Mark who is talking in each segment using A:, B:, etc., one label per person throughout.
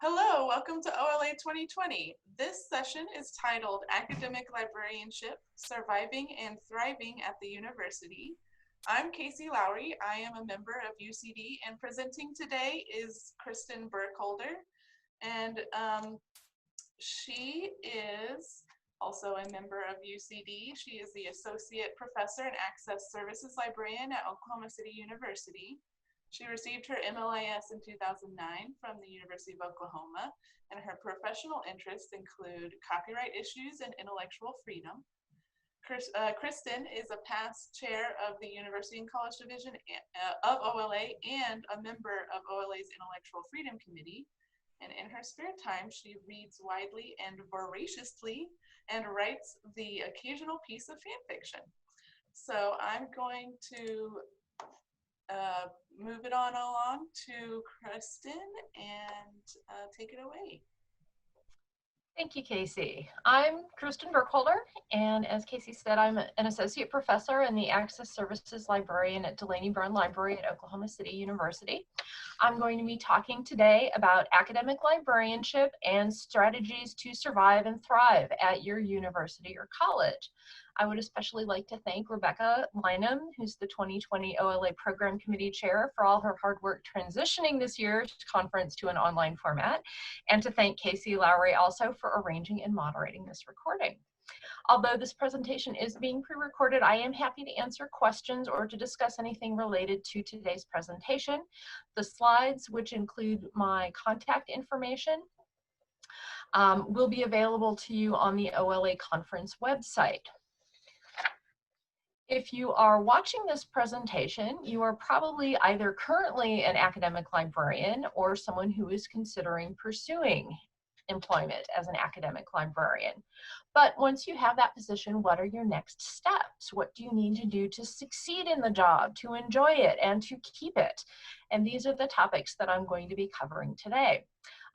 A: Hello, welcome to OLA 2020. This session is titled Academic Librarianship, Surviving and Thriving at the University. I'm Casey Lowry. I am a member of UCD, and presenting today is Kristen Burkholder, and she is also a member of UCD. She is the Associate Professor and Access Services Librarian at Oklahoma City University. She received her MLIS in 2009 from the University of Oklahoma, and her professional interests include copyright issues and intellectual freedom. Kristen is a past chair of the University and College Division of OLA and a member of OLA's Intellectual Freedom Committee. And in her spare time, she reads widely and voraciously and writes the occasional piece of fan fiction. So I'm going to move it on along to Kristen and take it away.
B: Thank you, Casey. I'm Kristen Burkholder, and as Casey said, I'm an associate professor and the Access Services Librarian at Delaney Byrne Library at Oklahoma City University. I'm going to be talking today about academic librarianship and strategies to survive and thrive at your university or college. I would especially like to thank Rebecca Lynham, who's the 2020 OLA Program Committee Chair, for all her hard work transitioning this year's conference to an online format, and to thank Casey Lowry also for arranging and moderating this recording. Although this presentation is being pre-recorded, I am happy to answer questions or to discuss anything related to today's presentation. The slides, which include my contact information, will be available to you on the OLA conference website. If you are watching this presentation, you are probably either currently an academic librarian or someone who is considering pursuing employment as an academic librarian. But once you have that position, what are your next steps? What do you need to do to succeed in the job, to enjoy it, and to keep it? And these are the topics that I'm going to be covering today.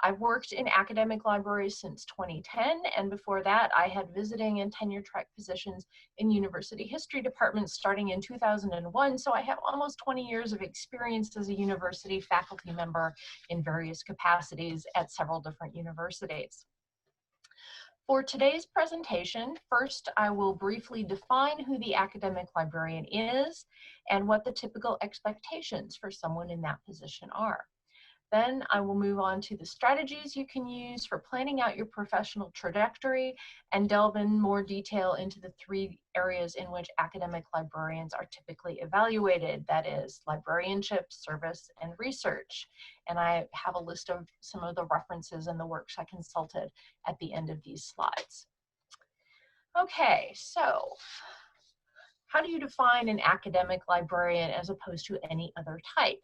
B: I've worked in academic libraries since 2010, and before that, I had visiting and tenure track positions in university history departments starting in 2001, so I have almost 20 years of experience as a university faculty member in various capacities at several different universities. For today's presentation, first I will briefly define who the academic librarian is and what the typical expectations for someone in that position are. Then I will move on to the strategies you can use for planning out your professional trajectory and delve in more detail into the three areas in which academic librarians are typically evaluated, that is librarianship, service, and research. And I have a list of some of the references and the works I consulted at the end of these slides. Okay, so how do you define an academic librarian as opposed to any other type?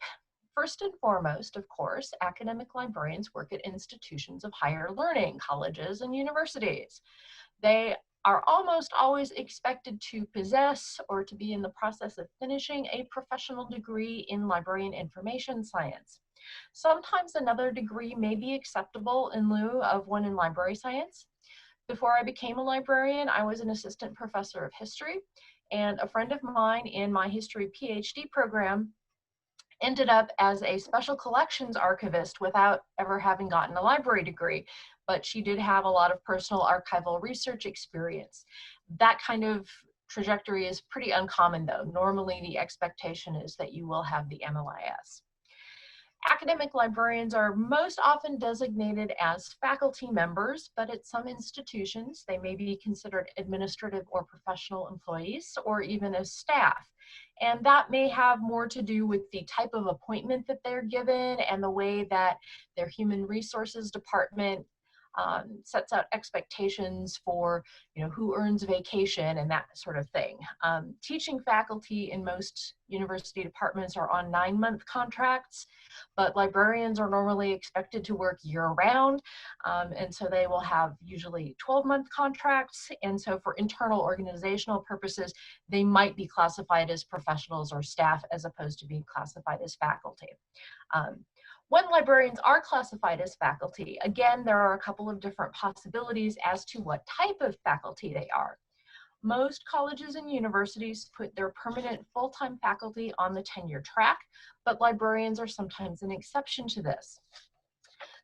B: First and foremost, of course, academic librarians work at institutions of higher learning, colleges and universities. They are almost always expected to possess or to be in the process of finishing a professional degree in librarian information science. Sometimes another degree may be acceptable in lieu of one in library science. Before I became a librarian, I was an assistant professor of history, and a friend of mine in my history PhD program ended up as a special collections archivist without ever having gotten a library degree, but she did have a lot of personal archival research experience. That kind of trajectory is pretty uncommon though. Normally the expectation is that you will have the MLIS. Academic librarians are most often designated as faculty members, but at some institutions they may be considered administrative or professional employees or even as staff. And that may have more to do with the type of appointment that they're given and the way that their human resources department sets out expectations for, who earns vacation and that sort of thing. Teaching faculty in most university departments are on 9-month contracts, but librarians are normally expected to work year-round, and so they will have usually 12-month contracts, and so for internal organizational purposes, they might be classified as professionals or staff as opposed to being classified as faculty. When librarians are classified as faculty, again, there are a couple of different possibilities as to what type of faculty they are. Most colleges and universities put their permanent full-time faculty on the tenure track, but librarians are sometimes an exception to this.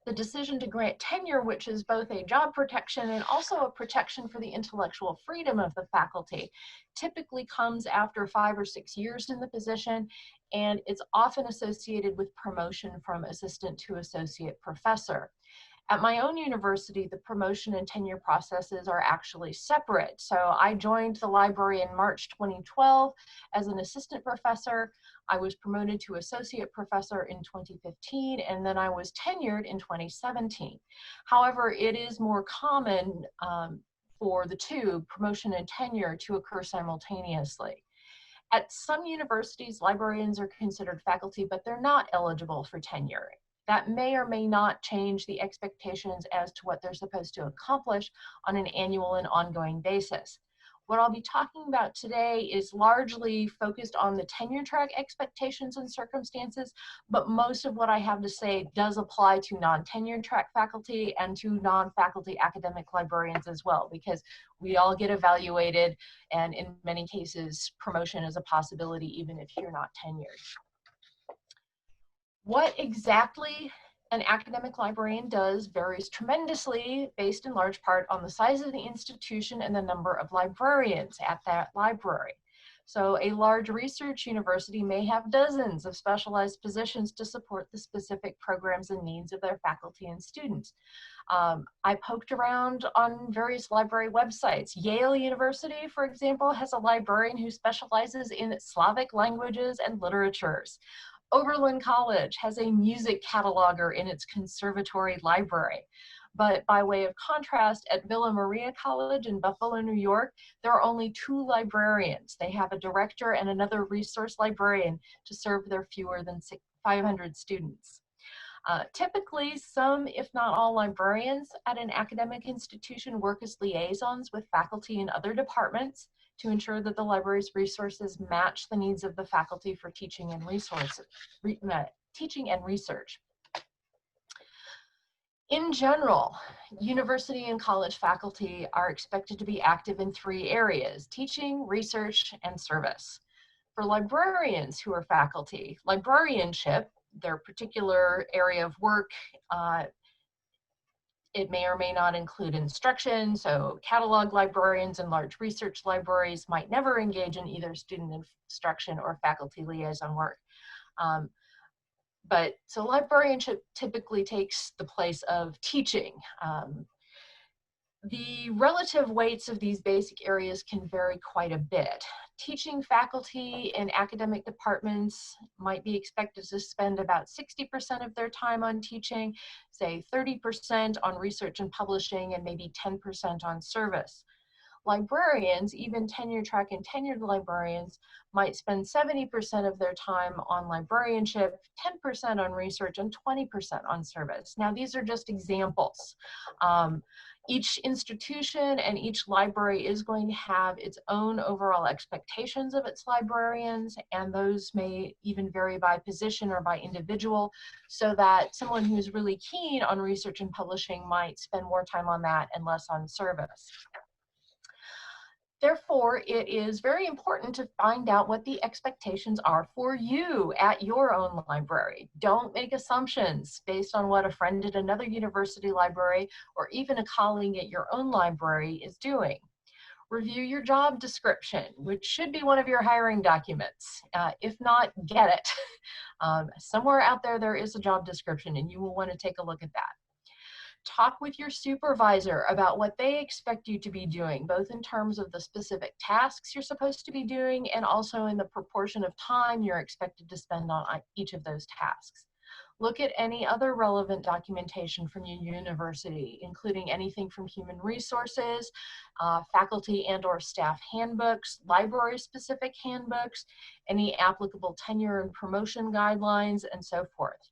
B: The decision to grant tenure, which is both a job protection and also a protection for the intellectual freedom of the faculty, typically comes after 5 or 6 years in the position, and it's often associated with promotion from assistant to associate professor. At my own university, the promotion and tenure processes are actually separate. So I joined the library in March 2012 as an assistant professor. I was promoted to associate professor in 2015, and then I was tenured in 2017. However, it is more common for the two, promotion and tenure, to occur simultaneously. At some universities, librarians are considered faculty, but they're not eligible for tenure. That may or may not change the expectations as to what they're supposed to accomplish on an annual and ongoing basis. What I'll be talking about today is largely focused on the tenure track expectations and circumstances, but most of what I have to say does apply to non-tenure track faculty and to non-faculty academic librarians as well, because we all get evaluated, and in many cases, promotion is a possibility even if you're not tenured. What exactly an academic librarian does varies tremendously, based in large part on the size of the institution and the number of librarians at that library. So a large research university may have dozens of specialized positions to support the specific programs and needs of their faculty and students. I poked around on various library websites. Yale University, for example, has a librarian who specializes in Slavic languages and literatures. Oberlin College has a music cataloger in its conservatory library. But by way of contrast, at Villa Maria College in Buffalo, New York, there are only 2 librarians. They have a director and another resource librarian to serve their fewer than 500 students. Typically, some, if not all, librarians at an academic institution work as liaisons with faculty in other departments to ensure that the library's resources match the needs of the faculty for teaching and research. In general, university and college faculty are expected to be active in 3 areas: teaching, research, and service. For librarians who are faculty, librarianship, their particular area of work, it may or may not include instruction. So catalog librarians and large research libraries might never engage in either student instruction or faculty liaison work. So librarianship typically takes the place of teaching. The relative weights of these basic areas can vary quite a bit. Teaching faculty in academic departments might be expected to spend about 60% of their time on teaching, say 30% on research and publishing, and maybe 10% on service. Librarians, even tenure track and tenured librarians, might spend 70% of their time on librarianship, 10% on research, and 20% on service. Now, these are just examples. Each institution and each library is going to have its own overall expectations of its librarians, and those may even vary by position or by individual, so that someone who's really keen on research and publishing might spend more time on that and less on service. Therefore, it is very important to find out what the expectations are for you at your own library. Don't make assumptions based on what a friend at another university library or even a colleague at your own library is doing. Review your job description, which should be one of your hiring documents. If not, get it. Somewhere out there is a job description, and you will want to take a look at that. Talk with your supervisor about what they expect you to be doing, both in terms of the specific tasks you're supposed to be doing and also in the proportion of time you're expected to spend on each of those tasks. Look at any other relevant documentation from your university, including anything from human resources, faculty and/or staff handbooks, library-specific handbooks, any applicable tenure and promotion guidelines, and so forth.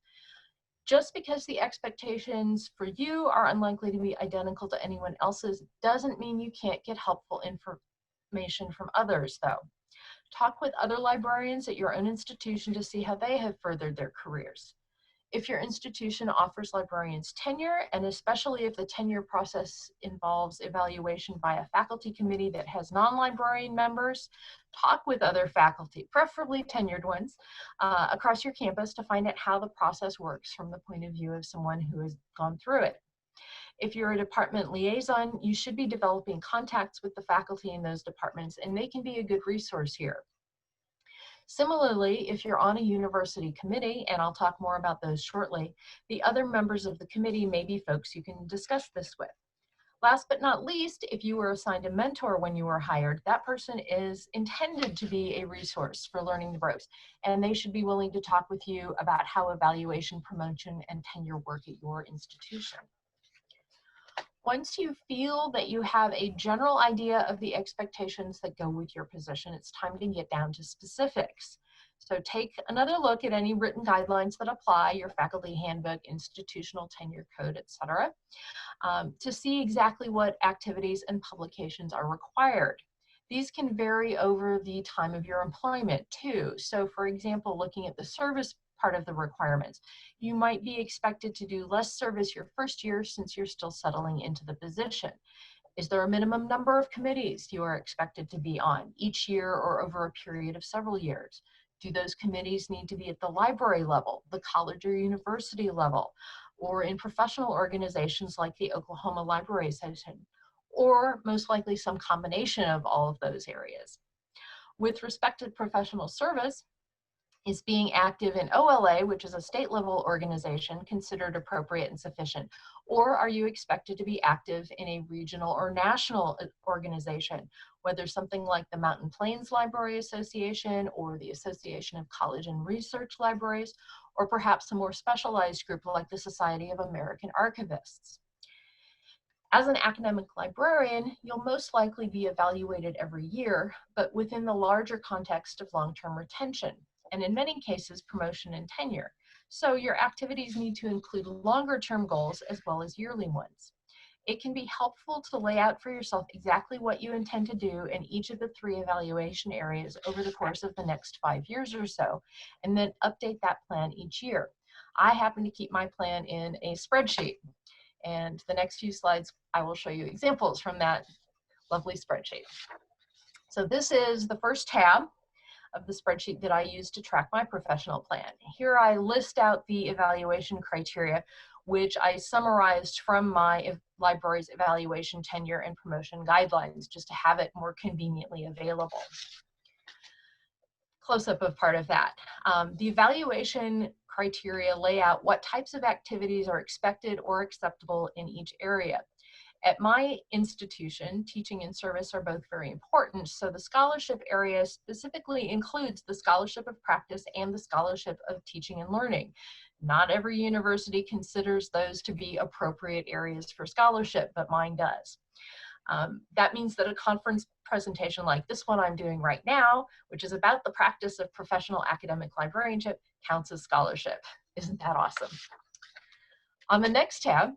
B: Just because the expectations for you are unlikely to be identical to anyone else's doesn't mean you can't get helpful information from others, though. Talk with other librarians at your own institution to see how they have furthered their careers. If your institution offers librarians tenure, and especially if the tenure process involves evaluation by a faculty committee that has non-librarian members, talk with other faculty, preferably tenured ones, across your campus to find out how the process works from the point of view of someone who has gone through it. If you're a department liaison, you should be developing contacts with the faculty in those departments, and they can be a good resource here. Similarly, if you're on a university committee, and I'll talk more about those shortly, the other members of the committee may be folks you can discuss this with. Last but not least, if you were assigned a mentor when you were hired, that person is intended to be a resource for learning the ropes, and they should be willing to talk with you about how evaluation, promotion, and tenure work at your institution. Once you feel that you have a general idea of the expectations that go with your position, it's time to get down to specifics. So take another look at any written guidelines that apply, your faculty handbook, institutional tenure code, etc., to see exactly what activities and publications are required. These can vary over the time of your employment too. So for example, looking at the service part of the requirements, you might be expected to do less service your first year since you're still settling into the position. Is there a minimum number of committees you are expected to be on each year or over a period of several years? Do those committees need to be at the library level, the college or university level, or in professional organizations like the Oklahoma Library Association, or most likely some combination of all of those areas? With respect to professional service, is being active in OLA, which is a state level organization, considered appropriate and sufficient? Or are you expected to be active in a regional or national organization, whether something like the Mountain Plains Library Association or the Association of College and Research Libraries, or perhaps a more specialized group like the Society of American Archivists? As an academic librarian, you'll most likely be evaluated every year, but within the larger context of long-term retention, and in many cases, promotion and tenure. So your activities need to include longer-term goals as well as yearly ones. It can be helpful to lay out for yourself exactly what you intend to do in each of the 3 evaluation areas over the course of the next 5 years or so, and then update that plan each year. I happen to keep my plan in a spreadsheet, and the next few slides, I will show you examples from that lovely spreadsheet. So this is the first tab of the spreadsheet that I use to track my professional plan. Here I list out the evaluation criteria, which I summarized from my library's evaluation, tenure, and promotion guidelines, just to have it more conveniently available. Close-up of part of that. The evaluation criteria lay out what types of activities are expected or acceptable in each area. At my institution, teaching and service are both very important, so the scholarship area specifically includes the scholarship of practice and the scholarship of teaching and learning. Not every university considers those to be appropriate areas for scholarship, but mine does. That means that a conference presentation like this one I'm doing right now, which is about the practice of professional academic librarianship, counts as scholarship. Isn't that awesome? On the next tab,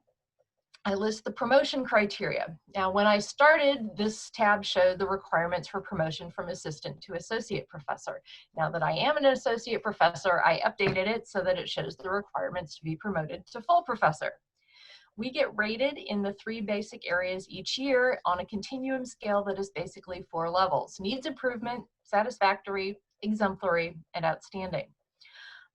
B: I list the promotion criteria. Now, when I started, this tab showed the requirements for promotion from assistant to associate professor. Now that I am an associate professor, I updated it so that it shows the requirements to be promoted to full professor. We get rated in the 3 basic areas each year on a continuum scale that is basically 4 levels: needs improvement, satisfactory, exemplary, and outstanding.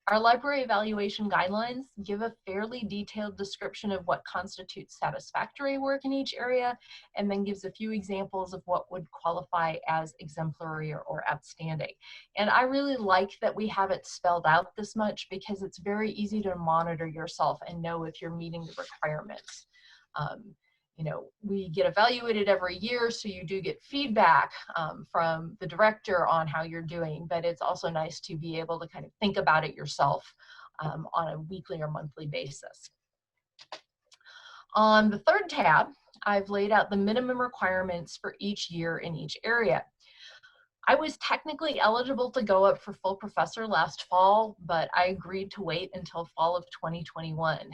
B: Our library evaluation guidelines give a fairly detailed description of what constitutes satisfactory work in each area, and then gives a few examples of what would qualify as exemplary or outstanding. And I really like that we have it spelled out this much, because it's very easy to monitor yourself and know if you're meeting the requirements. You know, we get evaluated every year, so you do get feedback from the director on how you're doing, but it's also nice to be able to kind of think about it yourself on a weekly or monthly basis. On the 3rd tab, I've laid out the minimum requirements for each year in each area. I was technically eligible to go up for full professor last fall, but I agreed to wait until fall of 2021.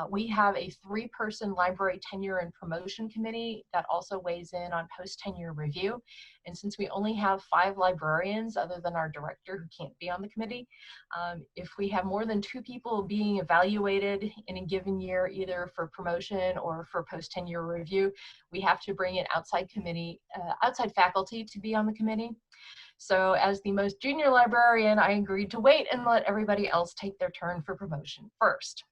B: We have a 3-person library tenure and promotion committee that also weighs in on post-tenure review. And since we only have 5 librarians other than our director who can't be on the committee, if we have more than 2 people being evaluated in a given year, either for promotion or for post-tenure review, we have to bring in outside faculty to be on the committee. So as the most junior librarian, I agreed to wait and let everybody else take their turn for promotion first.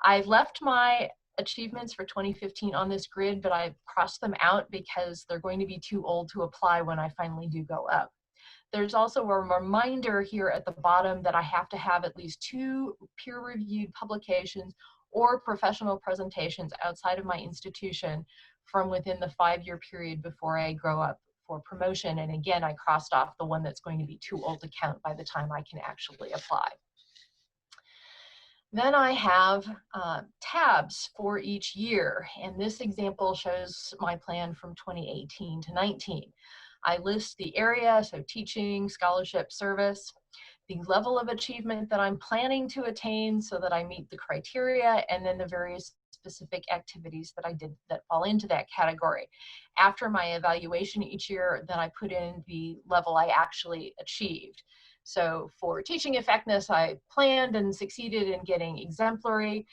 B: I left my achievements for 2015 on this grid, but I've crossed them out because they're going to be too old to apply when I finally do go up. There's also a reminder here at the bottom that I have to have at least 2 peer-reviewed publications or professional presentations outside of my institution from within the 5-year period before I grow up for promotion. And again, I crossed off the one that's going to be too old to count by the time I can actually apply. Then I have tabs for each year, and this example shows my plan from 2018 to 19. I list the area, so teaching, scholarship, service, the level of achievement that I'm planning to attain so that I meet the criteria, and then the various specific activities that I did that fall into that category. After my evaluation each year, then I put in the level I actually achieved. So for teaching effectiveness, I planned and succeeded in getting exemplary.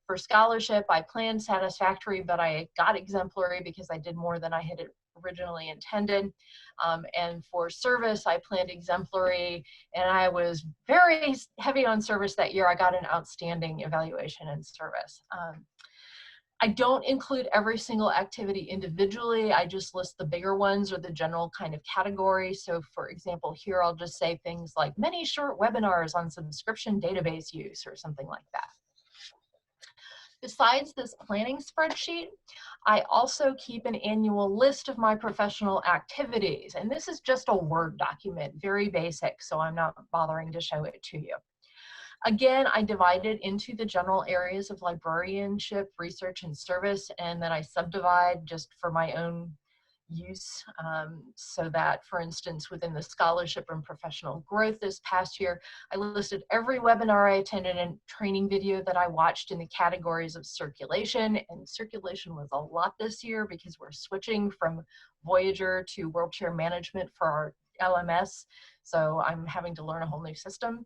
B: For scholarship, I planned satisfactory, but I got exemplary because I did more than I had originally intended. And for service, I planned exemplary, and I was very heavy on service that year. I got an outstanding evaluation in service. I don't include every single activity individually. I just list the bigger ones or the general kind of category. So for example, here I'll just say things like many short webinars on subscription database use or something like that. Besides this planning spreadsheet, I also keep an annual list of my professional activities. And this is just a Word document, very basic, so I'm not bothering to show it to you. Again, I divide it into the general areas of librarianship, research, and service, and then I subdivide just for my own use, so that, for instance, within the scholarship and professional growth this past year, I listed every webinar I attended and training video that I watched in the categories of circulation, and circulation was a lot this year because we're switching from Voyager to Wheelchair Management for our LMS, so I'm having to learn a whole new system.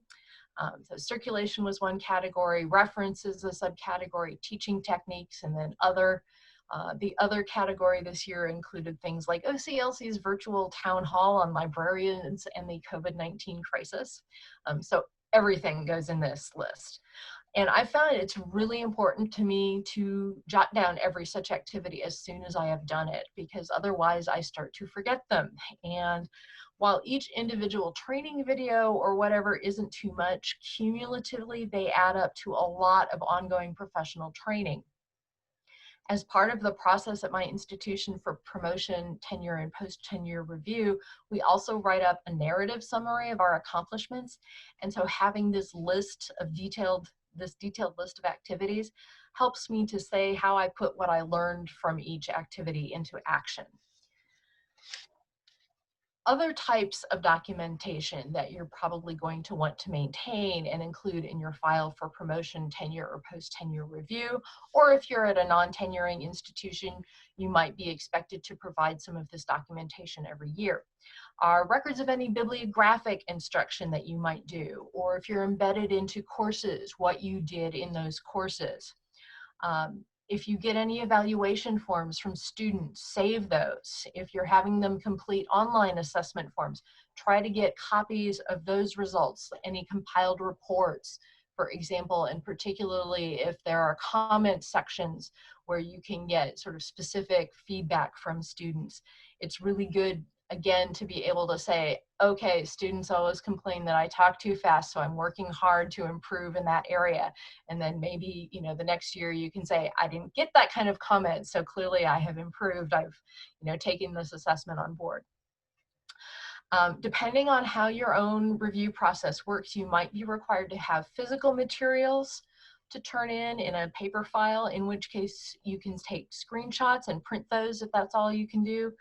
B: So circulation was one category, reference is a subcategory, teaching techniques, and then other. The other category this year included things like OCLC's virtual town hall on librarians and the COVID-19 crisis. So everything goes in this list. And I found it's really important to me to jot down every such activity as soon as I have done it, because otherwise I start to forget them. And while each individual training video or whatever isn't too much, cumulatively they add up to a lot of ongoing professional training. As part of the process at my institution for promotion, tenure, and post-tenure review, we also write up a narrative summary of our accomplishments. And so having this list of detailed list of activities helps me to say how I put what I learned from each activity into action. Other types of documentation that you're probably going to want to maintain and include in your file for promotion, tenure, or post-tenure review, or if you're at a non-tenuring institution, you might be expected to provide some of this documentation every year. Are records of any bibliographic instruction that you might do, or if you're embedded into courses, what you did in those courses. If you get any evaluation forms from students, save those. If you're having them complete online assessment forms, try to get copies of those results, any compiled reports, for example, and particularly if there are comment sections where you can get sort of specific feedback from students. It's really good, again, to be able to say, okay, students always complain that I talk too fast, so I'm working hard to improve in that area. And then maybe, you know, the next year you can say, I didn't get that kind of comment, so clearly I have improved. I've, you know, taken this assessment on board. Depending on how your own review process works, you might be required to have physical materials to turn in a paper file, in which case you can take screenshots and print those if that's all you can do.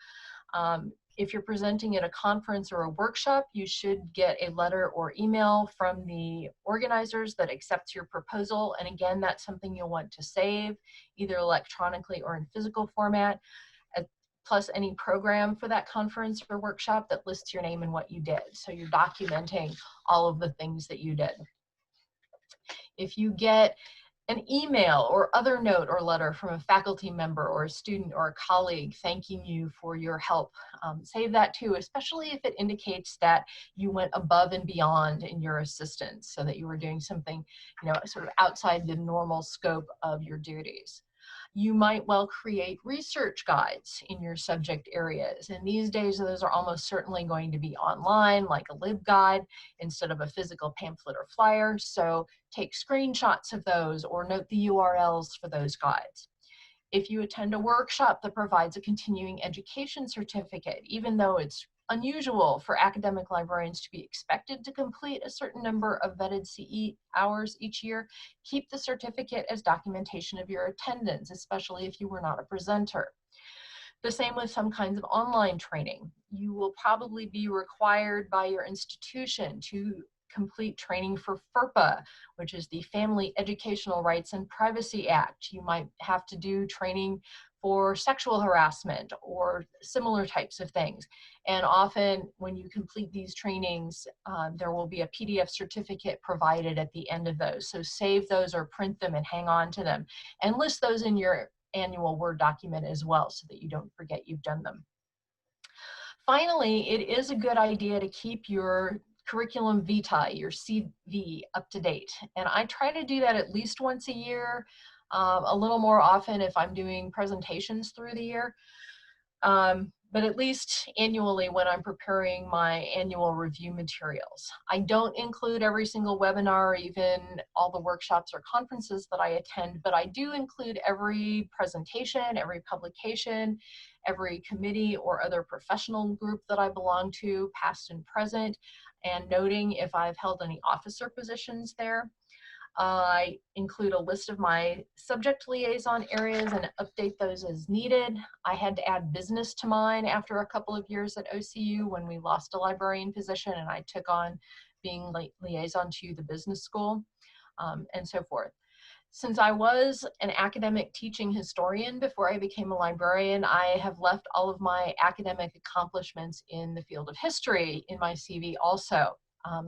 B: If you're presenting at a conference or a workshop, you should get a letter or email from the organizers that accepts your proposal. And again, that's something you'll want to save either electronically or in physical format, plus any program for that conference or workshop that lists your name and what you did. So you're documenting all of the things that you did. If you get an email or other note or letter from a faculty member or a student or a colleague thanking you for your help, save that too, especially if it indicates that you went above and beyond in your assistance, so that you were doing something, sort of outside the normal scope of your duties. You might well create research guides in your subject areas. And these days, those are almost certainly going to be online, like a LibGuide, instead of a physical pamphlet or flyer. So take screenshots of those or note the URLs for those guides. If you attend a workshop that provides a continuing education certificate, even though it's unusual for academic librarians to be expected to complete a certain number of vetted CE hours each year, keep the certificate as documentation of your attendance, especially if you were not a presenter. The same with some kinds of online training. You will probably be required by your institution to complete training for FERPA, which is the Family Educational Rights and Privacy Act. You might have to do training for sexual harassment or similar types of things. And often when you complete these trainings, there will be a PDF certificate provided at the end of those. So save those or print them and hang on to them. And list those in your annual Word document as well, so that you don't forget you've done them. Finally, it is a good idea to keep your curriculum vitae, your CV, up to date. And I try to do that at least once a year, a little more often if I'm doing presentations through the year, but at least annually when I'm preparing my annual review materials. I don't include every single webinar or even all the workshops or conferences that I attend, but I do include every presentation, every publication, every committee or other professional group that I belong to, past and present, and noting if I've held any officer positions there. I include a list of my subject liaison areas and update those as needed. I had to add business to mine after a couple of years at OCU when we lost a librarian position and I took on being liaison to the business school, and so forth. Since I was an academic teaching historian before I became a librarian, I have left all of my academic accomplishments in the field of history in my CV also.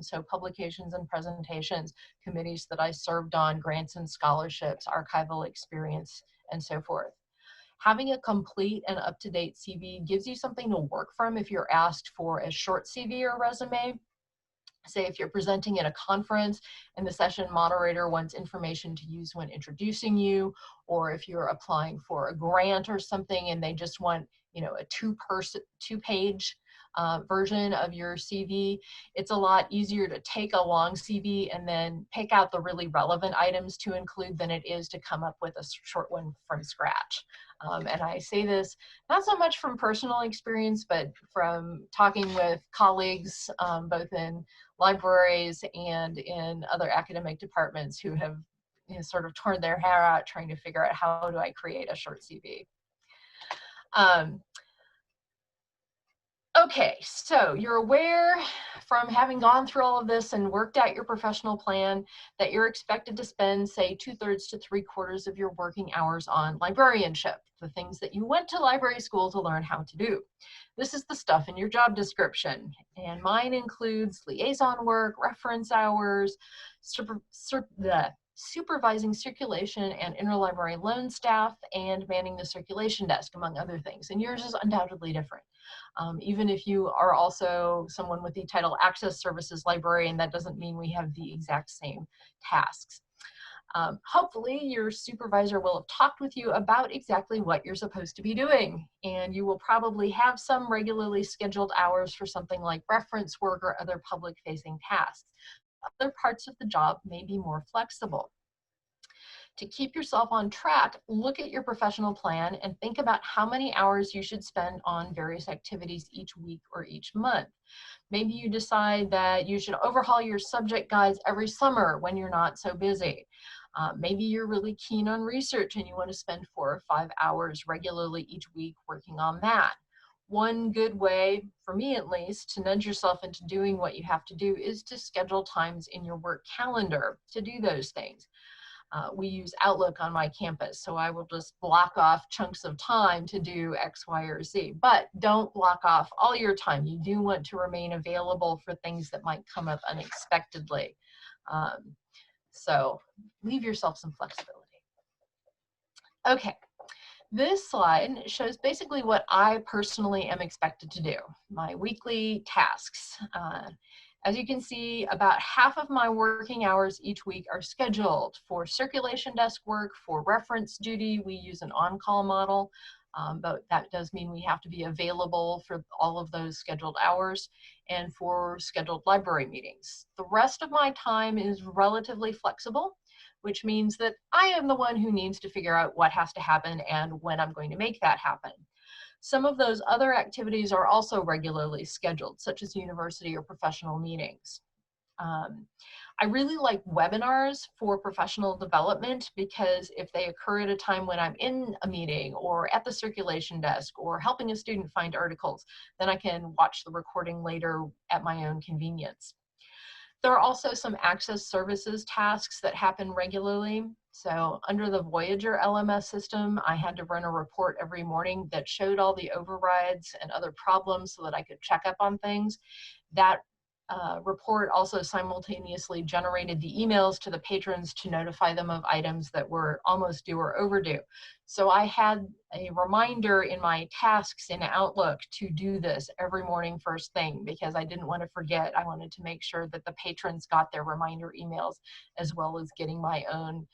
B: So publications and presentations, committees that I served on, grants and scholarships, archival experience, and so forth. Having a complete and up-to-date CV gives you something to work from if you're asked for a short CV or resume. Say if you're presenting at a conference and the session moderator wants information to use when introducing you, or if you're applying for a grant or something and they just want, a two-page version of your CV, it's a lot easier to take a long CV and then pick out the really relevant items to include than it is to come up with a short one from scratch. And I say this not so much from personal experience, but from talking with colleagues, both in libraries and in other academic departments who have sort of torn their hair out trying to figure out how do I create a short CV. Okay, so you're aware from having gone through all of this and worked out your professional plan that you're expected to spend, say, 2/3 to 3/4 of your working hours on librarianship, the things that you went to library school to learn how to do. This is the stuff in your job description, and mine includes liaison work, reference hours, supervising circulation and interlibrary loan staff, and manning the circulation desk, among other things. And yours is undoubtedly different. Even if you are also someone with the title Access Services Librarian, that doesn't mean we have the exact same tasks. Hopefully your supervisor will have talked with you about exactly what you're supposed to be doing, and you will probably have some regularly scheduled hours for something like reference work or other public-facing tasks. Other parts of the job may be more flexible. To keep yourself on track, look at your professional plan and think about how many hours you should spend on various activities each week or each month. Maybe you decide that you should overhaul your subject guides every summer when you're not so busy. Maybe you're really keen on research and you want to spend 4 or 5 hours regularly each week working on that. One good way, for me at least, to nudge yourself into doing what you have to do is to schedule times in your work calendar to do those things. We use Outlook on my campus, so I will just block off chunks of time to do X, Y, or Z. But don't block off all your time. You do want to remain available for things that might come up unexpectedly. So leave yourself some flexibility. Okay, this slide shows basically what I personally am expected to do, my weekly tasks. As you can see, about half of my working hours each week are scheduled for circulation desk work, for reference duty. We use an on-call model, but that does mean we have to be available for all of those scheduled hours, and for scheduled library meetings. The rest of my time is relatively flexible, which means that I am the one who needs to figure out what has to happen and when I'm going to make that happen. Some of those other activities are also regularly scheduled, such as university or professional meetings. I really like webinars for professional development, because if they occur at a time when I'm in a meeting or at the circulation desk or helping a student find articles, then I can watch the recording later at my own convenience. There are also some access services tasks that happen regularly. So under the Voyager LMS system, I had to run a report every morning that showed all the overrides and other problems so that I could check up on things. That report also simultaneously generated the emails to the patrons to notify them of items that were almost due or overdue. So I had a reminder in my tasks in Outlook to do this every morning first thing, because I didn't want to forget. I wanted to make sure that the patrons got their reminder emails, as well as getting my own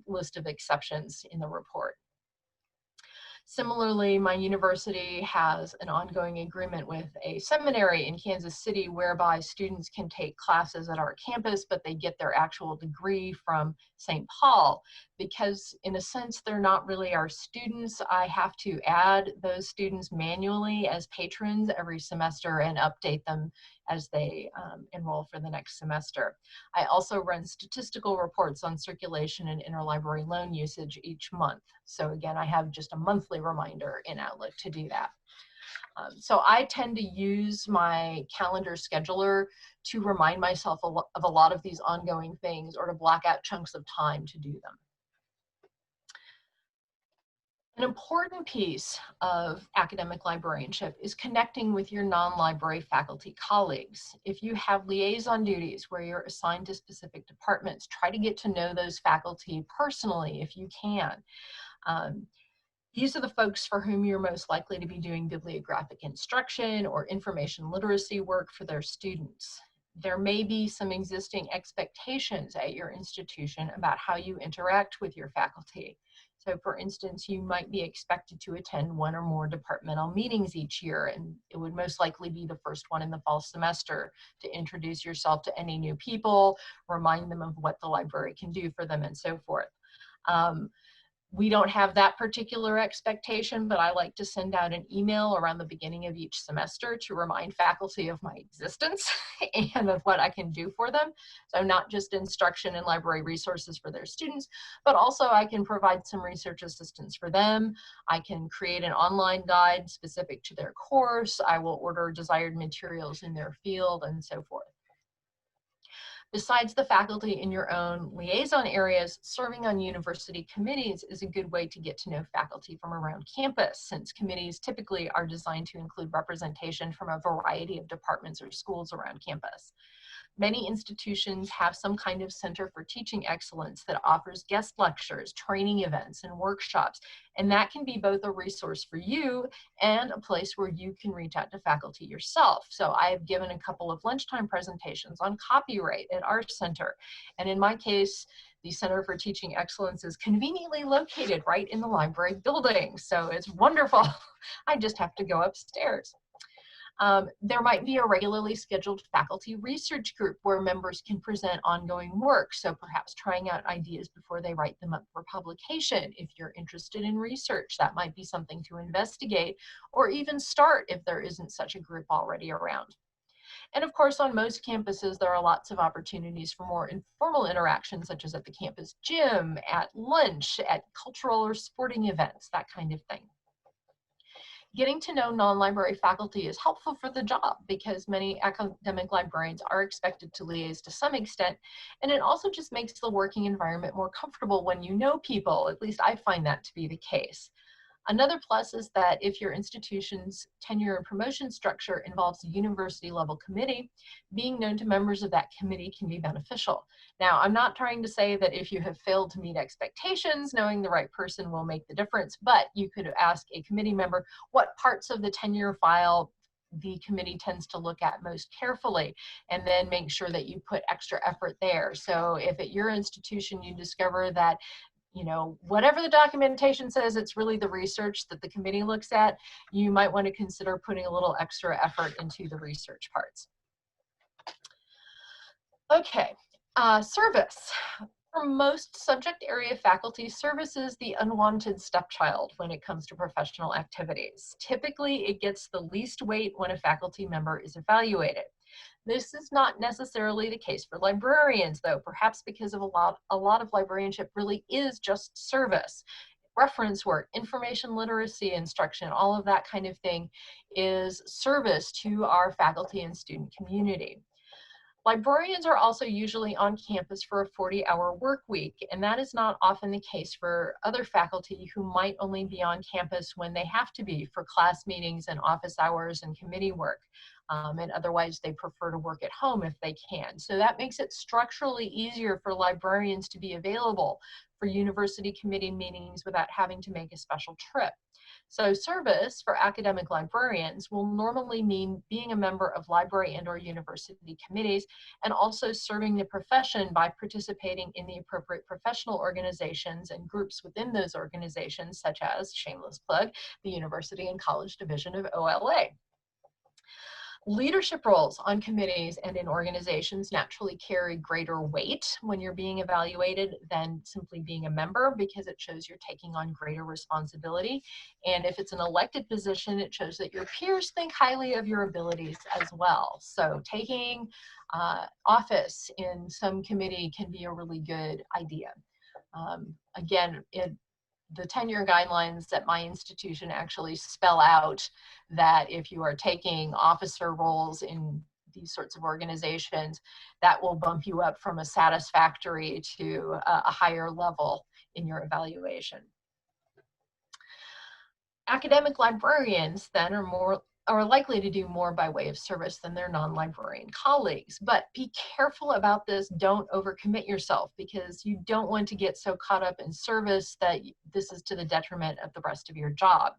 B: list of exceptions in the report. Similarly, my university has an ongoing agreement with a seminary in Kansas City, whereby students can take classes at our campus, but they get their actual degree from St. Paul. Because in a sense, they're not really our students, I have to add those students manually as patrons every semester and update them as they enroll for the next semester. I also run statistical reports on circulation and interlibrary loan usage each month. So again, I have just a monthly reminder in Outlook to do that. So I tend to use my calendar scheduler to remind myself of a lot of these ongoing things, or to block out chunks of time to do them. An important piece of academic librarianship is connecting with your non-library faculty colleagues. If you have liaison duties where you're assigned to specific departments, try to get to know those faculty personally if you can. These are the folks for whom you're most likely to be doing bibliographic instruction or information literacy work for their students. There may be some existing expectations at your institution about how you interact with your faculty. So for instance, you might be expected to attend one or more departmental meetings each year, and it would most likely be the first one in the fall semester, to introduce yourself to any new people, remind them of what the library can do for them, and so forth. We don't have that particular expectation, but I like to send out an email around the beginning of each semester to remind faculty of my existence and of what I can do for them. So not just instruction and library resources for their students, but also I can provide some research assistance for them. I can create an online guide specific to their course. I will order desired materials in their field, and so forth. Besides the faculty in your own liaison areas, serving on university committees is a good way to get to know faculty from around campus, since committees typically are designed to include representation from a variety of departments or schools around campus. Many institutions have some kind of center for teaching excellence that offers guest lectures, training events, and workshops, and that can be both a resource for you and a place where you can reach out to faculty yourself. So I have given a couple of lunchtime presentations on copyright at our center, and in my case, the Center for Teaching Excellence is conveniently located right in the library building, so it's wonderful. I just have to go upstairs. There might be a regularly scheduled faculty research group where members can present ongoing work, so perhaps trying out ideas before they write them up for publication. If you're interested in research, that might be something to investigate or even start if there isn't such a group already around. And of course, on most campuses, there are lots of opportunities for more informal interactions, such as at the campus gym, at lunch, at cultural or sporting events, that kind of thing. Getting to know non-library faculty is helpful for the job because many academic librarians are expected to liaise to some extent, and it also just makes the working environment more comfortable when you know people. At least I find that to be the case. Another plus is that if your institution's tenure and promotion structure involves a university level committee, being known to members of that committee can be beneficial. Now, I'm not trying to say that if you have failed to meet expectations, knowing the right person will make the difference, but you could ask a committee member what parts of the tenure file the committee tends to look at most carefully, and then make sure that you put extra effort there. So if at your institution you discover that whatever the documentation says, it's really the research that the committee looks at, you might want to consider putting a little extra effort into the research parts. Okay, service. For most subject area faculty, service is the unwanted stepchild when it comes to professional activities. Typically, it gets the least weight when a faculty member is evaluated. This is not necessarily the case for librarians, though, perhaps because of a lot of librarianship really is just service. Reference work, information literacy instruction, all of that kind of thing is service to our faculty and student community. Librarians are also usually on campus for a 40-hour work week, and that is not often the case for other faculty who might only be on campus when they have to be for class meetings and office hours and committee work. And otherwise they prefer to work at home if they can. So that makes it structurally easier for librarians to be available for university committee meetings without having to make a special trip. So service for academic librarians will normally mean being a member of library and/or university committees, and also serving the profession by participating in the appropriate professional organizations and groups within those organizations, such as, shameless plug, the University and College Division of OLA. Leadership roles on committees and in organizations naturally carry greater weight when you're being evaluated than simply being a member, because it shows you're taking on greater responsibility. And if it's an elected position, it shows that your peers think highly of your abilities as well. So taking office in some committee can be a really good idea. Again, the tenure guidelines at my institution actually spell out that if you are taking officer roles in these sorts of organizations, that will bump you up from a satisfactory to a higher level in your evaluation. Academic librarians then are likely to do more by way of service than their non-librarian colleagues. But be careful about this. Don't overcommit yourself, because you don't want to get so caught up in service that this is to the detriment of the rest of your job.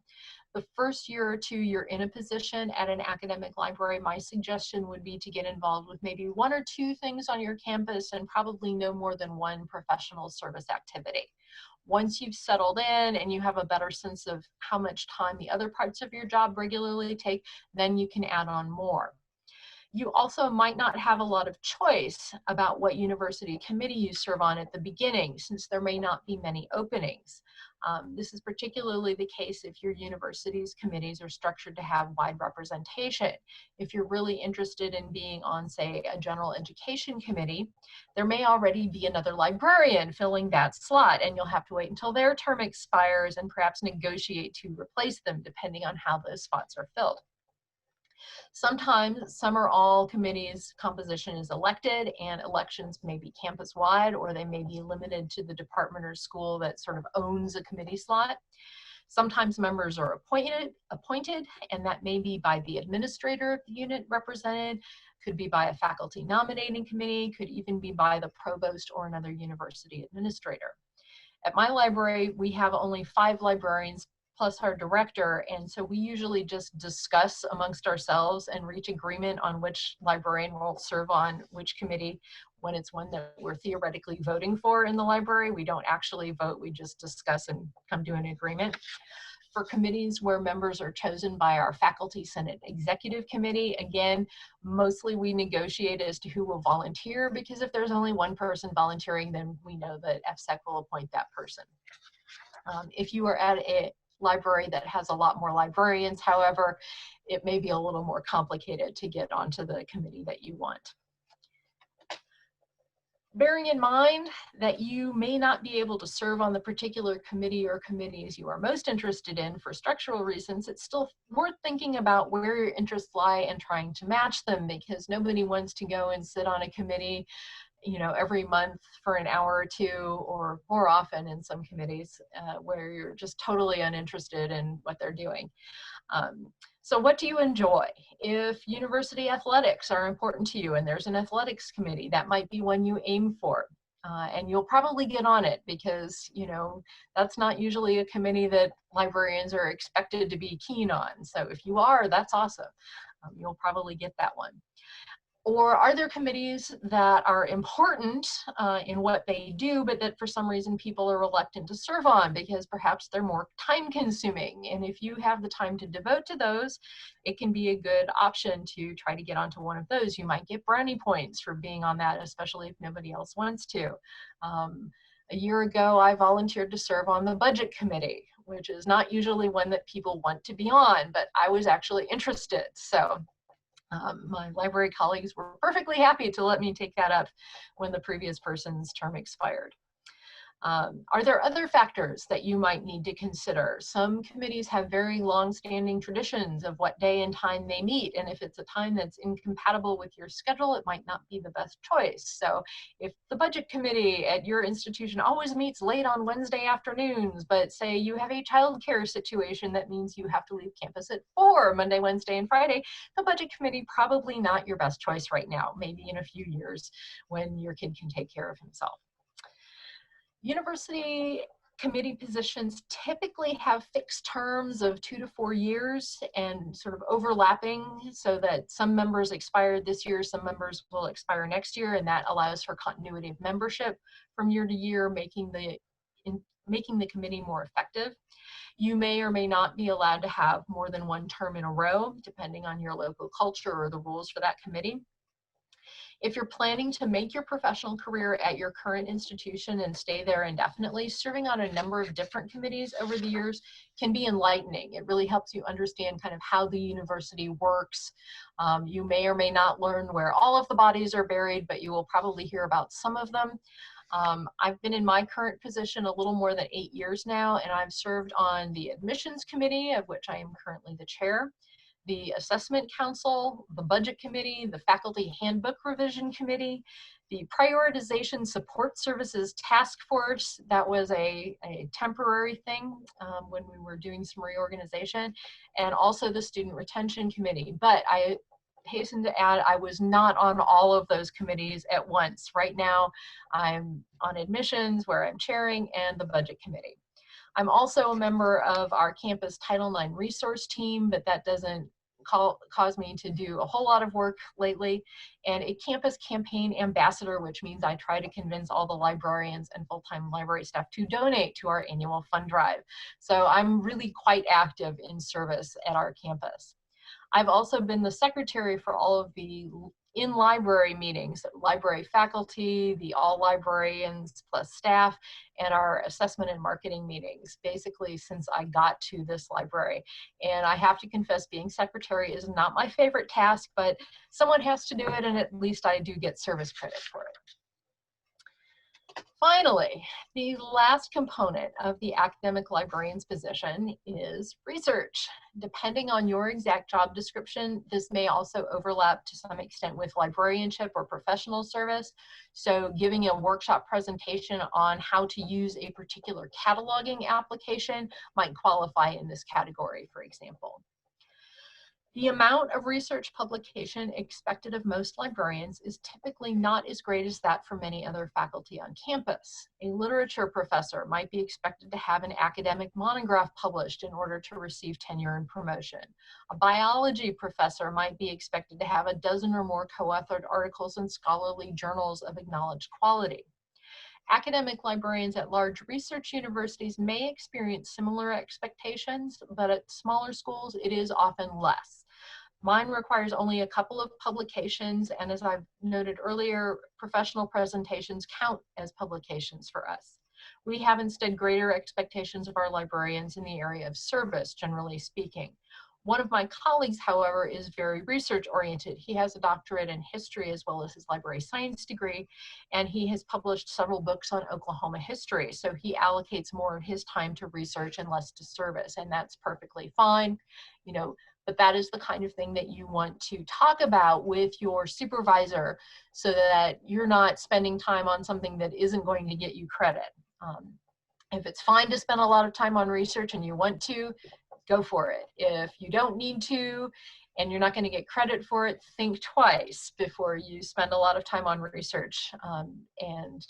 B: The first year or two you're in a position at an academic library, my suggestion would be to get involved with maybe 1 or 2 things on your campus and probably no more than 1 professional service activity. Once you've settled in and you have a better sense of how much time the other parts of your job regularly take, then you can add on more. You also might not have a lot of choice about what university committee you serve on at the beginning, since there may not be many openings. This is particularly the case if your university's committees are structured to have wide representation. If you're really interested in being on, say, a general education committee, there may already be another librarian filling that slot, and you'll have to wait until their term expires and perhaps negotiate to replace them, depending on how those spots are filled. Sometimes some or all committees composition is elected, and elections may be campus-wide, or they may be limited to the department or school that sort of owns a committee slot. Sometimes members are appointed, and that may be by the administrator of the unit represented, could be by a faculty nominating committee, could even be by the provost or another university administrator. At my library, we have only 5 librarians plus our director, and so we usually just discuss amongst ourselves and reach agreement on which librarian will serve on which committee when it's one that we're theoretically voting for in the library. We don't actually vote, we just discuss and come to an agreement. For committees where members are chosen by our Faculty Senate Executive Committee, again, mostly we negotiate as to who will volunteer, because if there's only one person volunteering, then we know that FSEC will appoint that person. If you are at a library that has a lot more librarians, however, it may be a little more complicated to get onto the committee that you want. Bearing in mind that you may not be able to serve on the particular committee or committees you are most interested in for structural reasons, it's still worth thinking about where your interests lie and trying to match them, because nobody wants to go and sit on a committee, you know, every month for an hour or two, or more often in some committees where you're just totally uninterested in what they're doing. So what do you enjoy? If university athletics are important to you and there's an athletics committee, that might be one you aim for. And you'll probably get on it because, you know, that's not usually a committee that librarians are expected to be keen on. So if you are, that's awesome. You'll probably get that one. Or are there committees that are important in what they do, but that for some reason people are reluctant to serve on because perhaps they're more time consuming? And if you have the time to devote to those, it can be a good option to try to get onto one of those. You might get brownie points for being on that, especially if nobody else wants to. A year ago, I volunteered to serve on the budget committee, which is not usually one that people want to be on, but I was actually interested. So my library colleagues were perfectly happy to let me take that up when the previous person's term expired. Are there other factors that you might need to consider? Some committees have very long-standing traditions of what day and time they meet, and if it's a time that's incompatible with your schedule, it might not be the best choice. So if the budget committee at your institution always meets late on Wednesday afternoons, but say you have a childcare situation that means you have to leave campus at 4 Monday, Wednesday, and Friday, the budget committee probably not your best choice right now, maybe in a few years when your kid can take care of himself. University committee positions typically have fixed terms of 2 to 4 years and sort of overlapping, so that some members expired this year, some members will expire next year, and that allows for continuity of membership from year to year, making the committee more effective. You may or may not be allowed to have more than one term in a row, depending on your local culture or the rules for that committee. If you're planning to make your professional career at your current institution and stay there indefinitely, serving on a number of different committees over the years can be enlightening. It really helps you understand kind of how the university works. You may or may not learn where all of the bodies are buried, but you will probably hear about some of them. I've been in my current position a little more than 8 years now, and I've served on the admissions committee, of which I am currently the chair, the assessment council, the budget committee, the faculty handbook revision committee, the prioritization support services task force. That was a temporary thing when we were doing some reorganization, and also the student retention committee. But I hasten to add, I was not on all of those committees at once. Right now, I'm on admissions, where I'm chairing, and the budget committee. I'm also a member of our campus Title IX resource team, but that doesn't cause me to do a whole lot of work lately, and a campus campaign ambassador, which means I try to convince all the librarians and full-time library staff to donate to our annual fund drive. So I'm really quite active in service at our campus. I've also been the secretary for all of the in-library meetings, library faculty, the all librarians plus staff, and our assessment and marketing meetings, basically since I got to this library. And I have to confess, being secretary is not my favorite task, but someone has to do it, and at least I do get service credit for it. Finally, the last component of the academic librarian's position is research. Depending on your exact job description, this may also overlap to some extent with librarianship or professional service. So giving a workshop presentation on how to use a particular cataloging application might qualify in this category, for example. The amount of research publication expected of most librarians is typically not as great as that for many other faculty on campus. A literature professor might be expected to have an academic monograph published in order to receive tenure and promotion. A biology professor might be expected to have a dozen or more co-authored articles in scholarly journals of acknowledged quality. Academic librarians at large research universities may experience similar expectations, but at smaller schools, it is often less. Mine requires only a couple of publications, and as I've noted earlier, professional presentations count as publications for us. We have instead greater expectations of our librarians in the area of service, generally speaking. One of my colleagues, however, is very research oriented. He has a doctorate in history as well as his library science degree, and he has published several books on Oklahoma history. So he allocates more of his time to research and less to service, and that's perfectly fine. You know, but that is the kind of thing that you want to talk about with your supervisor so that you're not spending time on something that isn't going to get you credit. If it's fine to spend a lot of time on research and you want to, go for it. If you don't need to and you're not going to get credit for it, think twice before you spend a lot of time on research and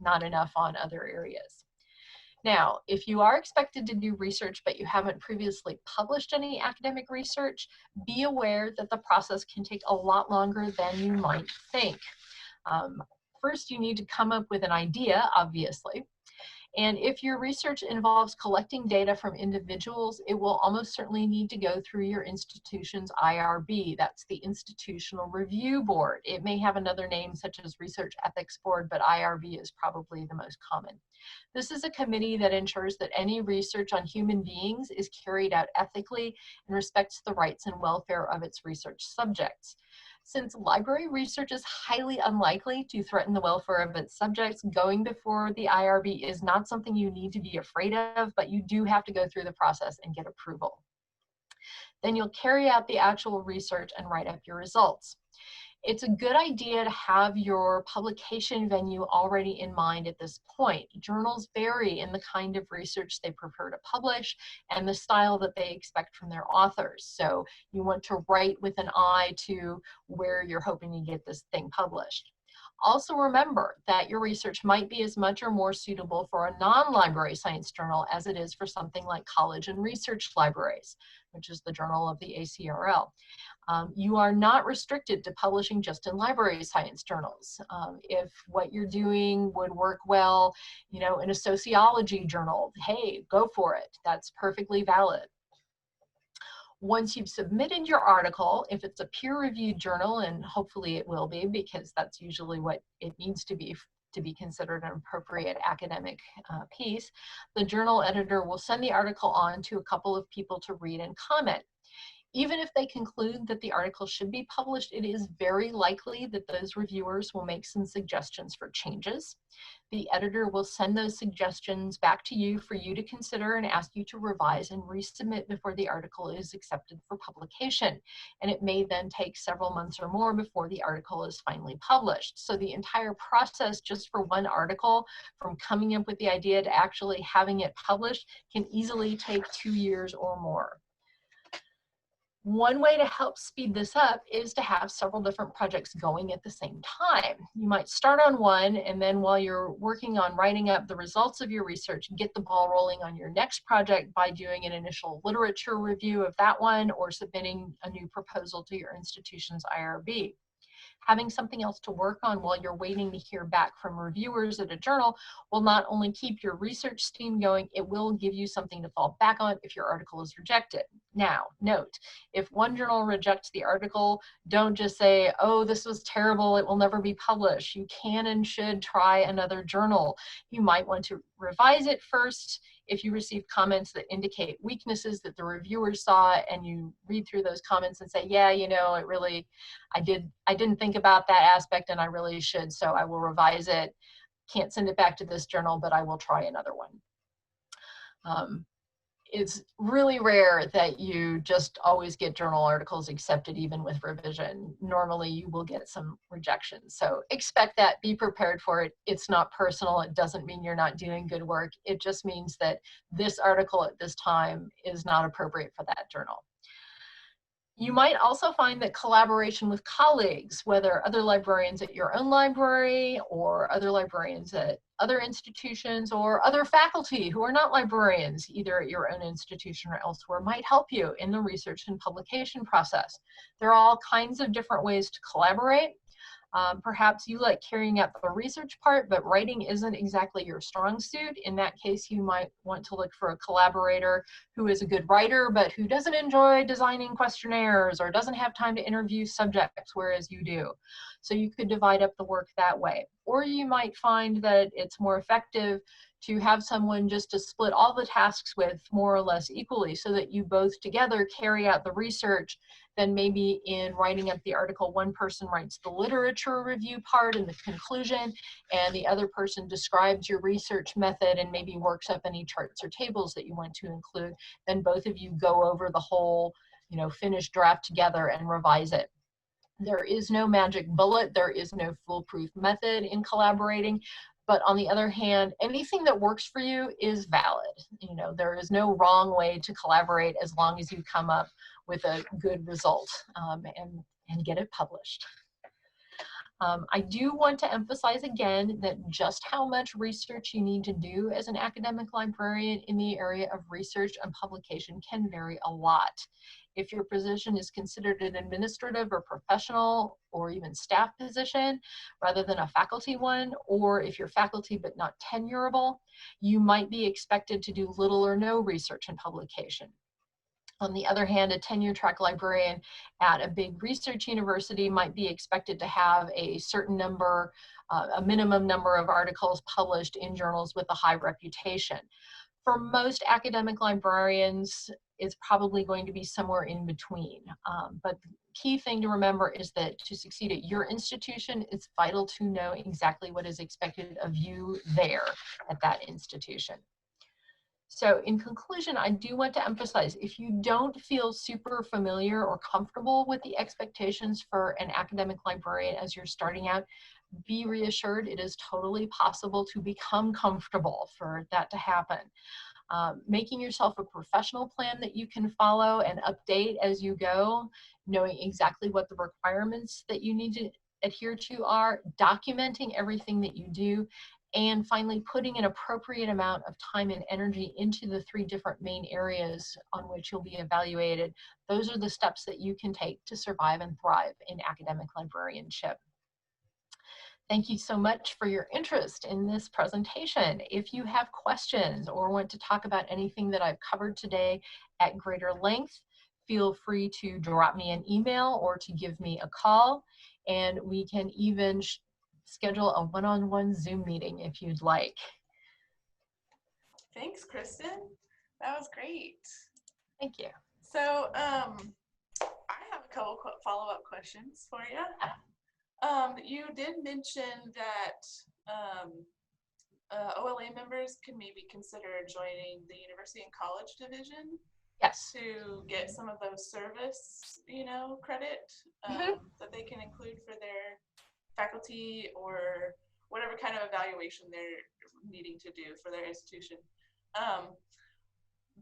B: not enough on other areas. Now, if you are expected to do research but you haven't previously published any academic research, be aware that the process can take a lot longer than you might think. First, you need to come up with an idea, obviously. And if your research involves collecting data from individuals, it will almost certainly need to go through your institution's IRB. That's the Institutional Review Board. It may have another name such as Research Ethics Board, but IRB is probably the most common. This is a committee that ensures that any research on human beings is carried out ethically and respects the rights and welfare of its research subjects. Since library research is highly unlikely to threaten the welfare of its subjects, going before the IRB is not something you need to be afraid of, but you do have to go through the process and get approval. Then you'll carry out the actual research and write up your results. It's a good idea to have your publication venue already in mind at this point. Journals vary in the kind of research they prefer to publish and the style that they expect from their authors. So you want to write with an eye to where you're hoping to get this thing published. Also remember that your research might be as much or more suitable for a non-library science journal as it is for something like college and research libraries, which is the journal of the ACRL. You are not restricted to publishing just in library science journals. If what you're doing would work well, you know, in a sociology journal, hey, go for it. That's perfectly valid. Once you've submitted your article, if it's a peer-reviewed journal, and hopefully it will be because that's usually what it needs to be considered an appropriate academic piece, the journal editor will send the article on to a couple of people to read and comment. Even if they conclude that the article should be published, it is very likely that those reviewers will make some suggestions for changes. The editor will send those suggestions back to you for you to consider and ask you to revise and resubmit before the article is accepted for publication. And it may then take several months or more before the article is finally published. So the entire process just for one article, from coming up with the idea to actually having it published, can easily take 2 years or more. One way to help speed this up is to have several different projects going at the same time. You might start on one, and then while you're working on writing up the results of your research, get the ball rolling on your next project by doing an initial literature review of that one or submitting a new proposal to your institution's IRB. Having something else to work on while you're waiting to hear back from reviewers at a journal will not only keep your research steam going, it will give you something to fall back on if your article is rejected. Now, note, if one journal rejects the article, don't just say, oh, this was terrible, it will never be published. You can and should try another journal. You might want to revise it first. If you receive comments that indicate weaknesses that the reviewers saw, and you read through those comments and say, yeah, you know, I didn't think about that aspect and I really should, so I will revise it. Can't send it back to this journal, but I will try another one. It's really rare that you just always get journal articles accepted even with revision. Normally you will get some rejections. So expect that, be prepared for it. It's not personal. It doesn't mean you're not doing good work. It just means that this article at this time is not appropriate for that journal. You might also find that collaboration with colleagues, whether other librarians at your own library or other librarians at other institutions or other faculty who are not librarians, either at your own institution or elsewhere, might help you in the research and publication process. There are all kinds of different ways to collaborate. Perhaps you like carrying out the research part, but writing isn't exactly your strong suit. In that case, you might want to look for a collaborator who is a good writer, but who doesn't enjoy designing questionnaires or doesn't have time to interview subjects, whereas you do. So you could divide up the work that way. Or you might find that it's more effective to have someone just to split all the tasks with more or less equally so that you both together carry out the research. Then maybe in writing up the article, one person writes the literature review part and the conclusion, and the other person describes your research method and maybe works up any charts or tables that you want to include. Then both of you go over the whole, finished draft together and revise it. There is no magic bullet. There is no foolproof method in collaborating. But on the other hand, anything that works for you is valid. There is no wrong way to collaborate as long as you come up with a good result and get it published. I do want to emphasize again that just how much research you need to do as an academic librarian in the area of research and publication can vary a lot. If your position is considered an administrative or professional or even staff position rather than a faculty one, or if you're faculty but not tenurable, you might be expected to do little or no research and publication. On the other hand, a tenure track librarian at a big research university might be expected to have a certain number, a minimum number of articles published in journals with a high reputation. For most academic librarians, it's probably going to be somewhere in between. But the key thing to remember is that to succeed at your institution, it's vital to know exactly what is expected of you there at that institution. So in conclusion, I do want to emphasize, if you don't feel super familiar or comfortable with the expectations for an academic librarian as you're starting out, be reassured it is totally possible to become comfortable for that to happen. Making yourself a professional plan that you can follow and update as you go, knowing exactly what the requirements that you need to adhere to are, documenting everything that you do, and finally putting an appropriate amount of time and energy into the 3 different main areas on which you'll be evaluated. Those are the steps that you can take to survive and thrive in academic librarianship. Thank you so much for your interest in this presentation. If you have questions or want to talk about anything that I've covered today at greater length, feel free to drop me an email or to give me a call, and we can even schedule a one-on-one Zoom meeting if you'd like.
A: Thanks, Kristen. That was great.
B: Thank you.
A: So I have a couple follow-up questions for you. You did mention that OLA members can maybe consider joining the University and College Division.
B: Yes.
A: To get some of those service, credit that they can include for their faculty or whatever kind of evaluation they're needing to do for their institution.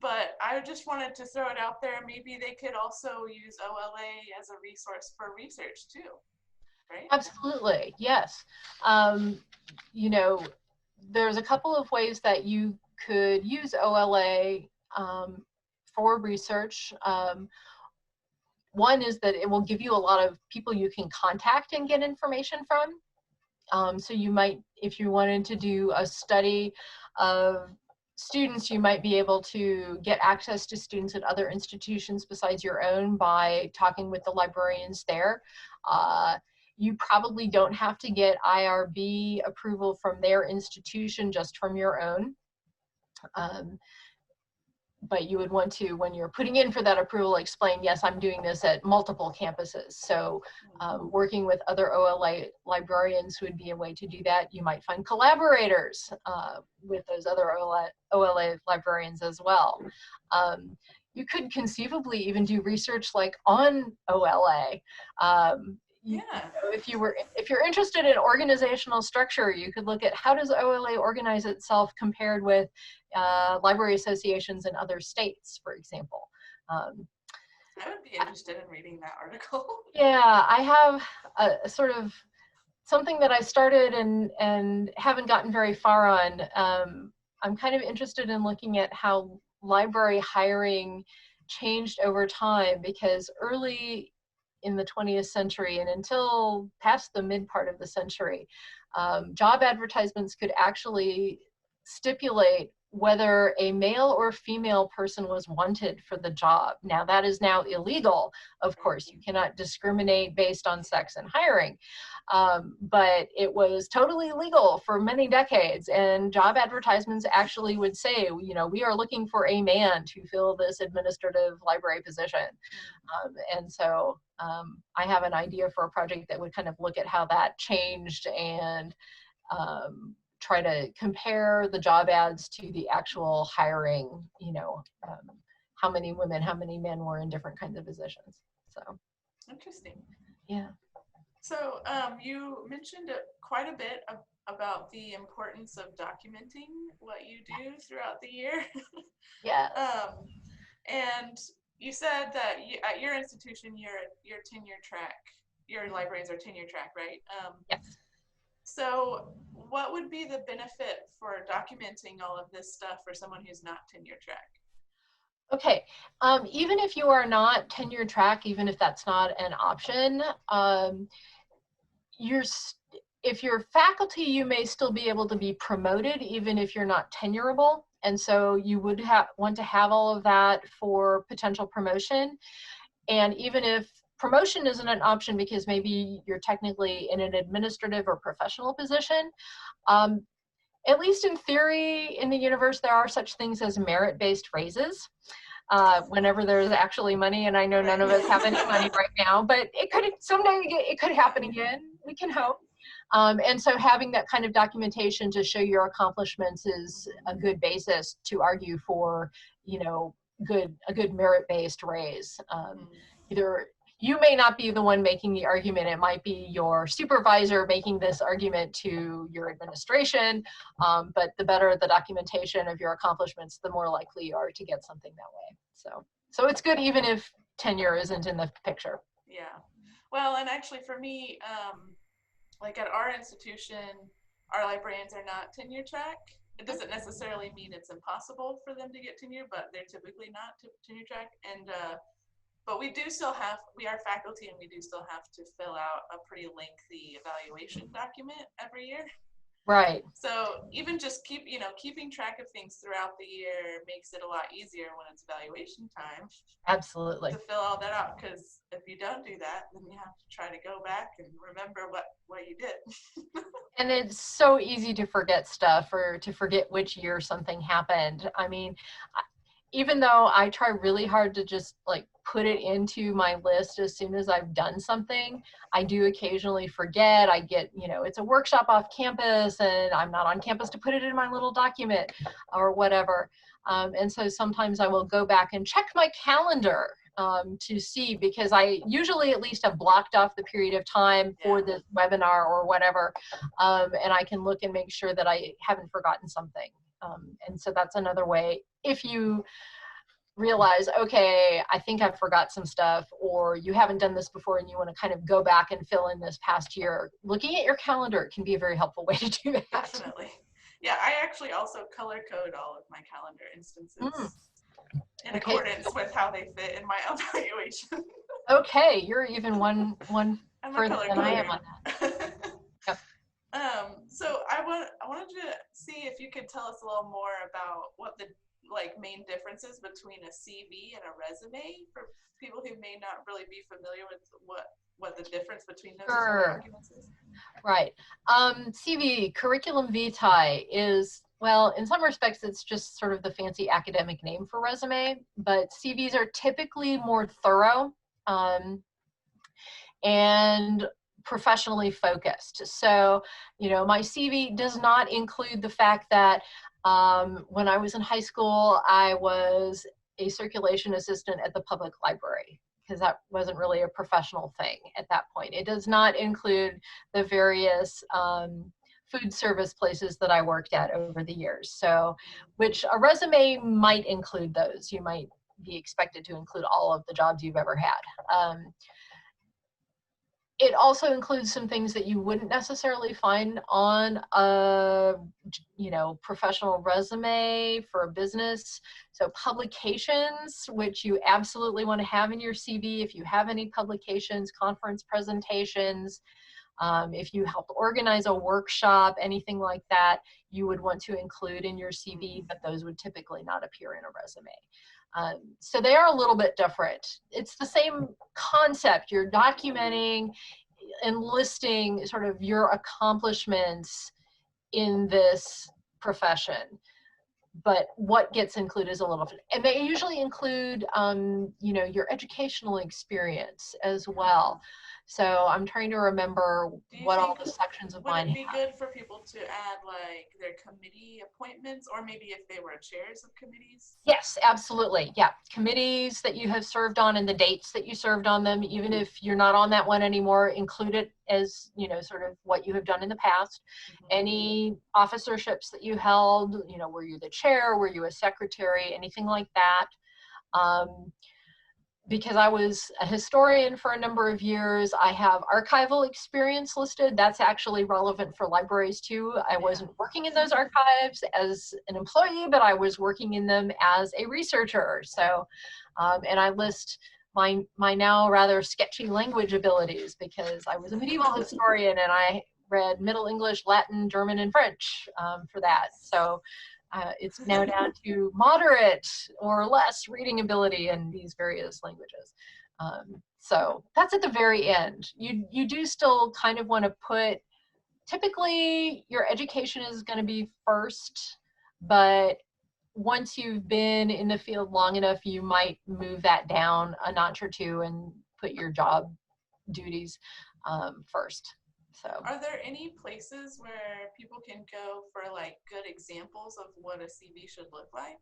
A: But I just wanted to throw it out there. Maybe they could also use OLA as a resource for research too, right?
B: Absolutely, yes. There's a couple of ways that you could use OLA for research. One is that it will give you a lot of people you can contact and get information from. So you might, if you wanted to do a study of students, you might be able to get access to students at other institutions besides your own by talking with the librarians there. You probably don't have to get IRB approval from their institution, just from your own. But you would want to, when you're putting in for that approval, explain, yes, I'm doing this at multiple campuses. So working with other OLA librarians would be a way to do that. You might find collaborators with those other OLA librarians as well. You could conceivably even do research like on OLA. If you're interested in organizational structure, you could look at how does OLA organize itself compared with library associations in other states, for example.
A: I would be interested in reading that article.
B: Yeah, I have a sort of something that I started and haven't gotten very far on. I'm kind of interested in looking at how library hiring changed over time, because early in the 20th century and until past the mid part of the century, job advertisements could actually stipulate whether a male or female person was wanted for the job. Now, that is now illegal, of course. You cannot discriminate based on sex in hiring. But it was totally legal for many decades, and job advertisements actually would say, you know, we are looking for a man to fill this administrative library position. And so I have an idea for a project that would kind of look at how that changed and try to compare the job ads to the actual hiring, you know, how many women, how many men were in different kinds of positions. So
A: interesting.
B: Yeah.
A: So you mentioned quite a bit about the importance of documenting what you do throughout the year.
B: Yeah.
A: And you said that at your institution, your tenure track, your libraries are tenure track, right?
B: Yes.
A: So what would be the benefit for documenting all of this stuff for someone who's not tenure track?
B: Okay, even if you are not tenure track, even if that's not an option, if you're faculty, you may still be able to be promoted even if you're not tenurable. And so you would want to have all of that for potential promotion. And even if promotion isn't an option because maybe you're technically in an administrative or professional position, at least in theory, in the universe, there are such things as merit-based raises. Whenever there's actually money, and I know none of us have any money right now, but it could someday, it could happen again. We can hope. And so having that kind of documentation to show your accomplishments is a good basis to argue for, you know, a good merit-based raise. Either you may not be the one making the argument, it might be your supervisor making this argument to your administration, but the better the documentation of your accomplishments, the more likely you are to get something that way. So it's good even if tenure isn't in the picture.
A: Yeah. Well, and actually for me, like at our institution, our librarians are not tenure track. It doesn't necessarily mean it's impossible for them to get tenure, but they're typically not tenure track. And but we are faculty, and we do still have to fill out a pretty lengthy evaluation document every year.
B: Right.
A: So even just keeping track of things throughout the year makes it a lot easier when it's evaluation time.
B: Absolutely.
A: To fill all that out, because if you don't do that, then you have to try to go back and remember what you did.
B: And it's so easy to forget stuff or to forget which year something happened. I mean, even though I try really hard to just like put it into my list as soon as I've done something, I do occasionally forget. I get, you know, it's a workshop off campus and I'm not on campus to put it in my little document or whatever. And so sometimes I will go back and check my calendar to see, because I usually at least have blocked off the period of time for this webinar or whatever. And I can look and make sure that I haven't forgotten something. And so that's another way. If you realize, okay, I think I forgot some stuff, or you haven't done this before and you want to kind of go back and fill in this past year, looking at your calendar can be a very helpful way to do that.
A: Definitely. Yeah, I actually also color code all of my calendar instances in accordance with how they fit in my evaluation.
B: Okay, you're even one further than I am on that.
A: Yep. So I wanted to see if you could tell us a little more about what the main differences between a CV and a resume for people who may not really be familiar with what the difference between those two documents is.
B: Right. CV, curriculum vitae, is, well, in some respects, it's just sort of the fancy academic name for resume, but CVs are typically more thorough and professionally focused. So, you know, my CV does not include the fact that when I was in high school, I was a circulation assistant at the public library, because that wasn't really a professional thing at that point. It does not include the various food service places that I worked at over the years. So, which a resume might include those. You might be expected to include all of the jobs you've ever had. It also includes some things that you wouldn't necessarily find on a, you know, professional resume for a business. So publications, which you absolutely want to have in your CV. If you have any publications, conference presentations, If you helped organize a workshop, anything like that, you would want to include in your CV, but those would typically not appear in a resume. So they are a little bit different. It's the same concept. You're documenting and listing sort of your accomplishments in this profession, but what gets included is a little bit, and they usually include, you know, your educational experience as well. So I'm trying to remember what all the sections of mine
A: would it be
B: have.
A: good for people to add like their committee appointments, or maybe if they were chairs of committees?
B: Yes, absolutely. Yeah, committees that you have served on and the dates that you served on them, even if you're not on that one anymore, include it as, you know, sort of what you have done in the past. Any officerships that you held, you know, were you the chair, were you a secretary, anything like that. Because I was a historian for a number of years, I have archival experience listed. That's actually relevant for libraries too. I wasn't working in those archives as an employee, but I was working in them as a researcher. So, and I list my now rather sketchy language abilities because I was a medieval historian and I read Middle English, Latin, German, and French for that. So it's now down to moderate or less reading ability in these various languages. So that's at the very end. You do still kind of want to put, typically your education is going to be first, but once you've been in the field long enough, you might move that down a notch or two and put your job duties first. So,
A: are there any places where people can go for like good examples of what a CV should look like?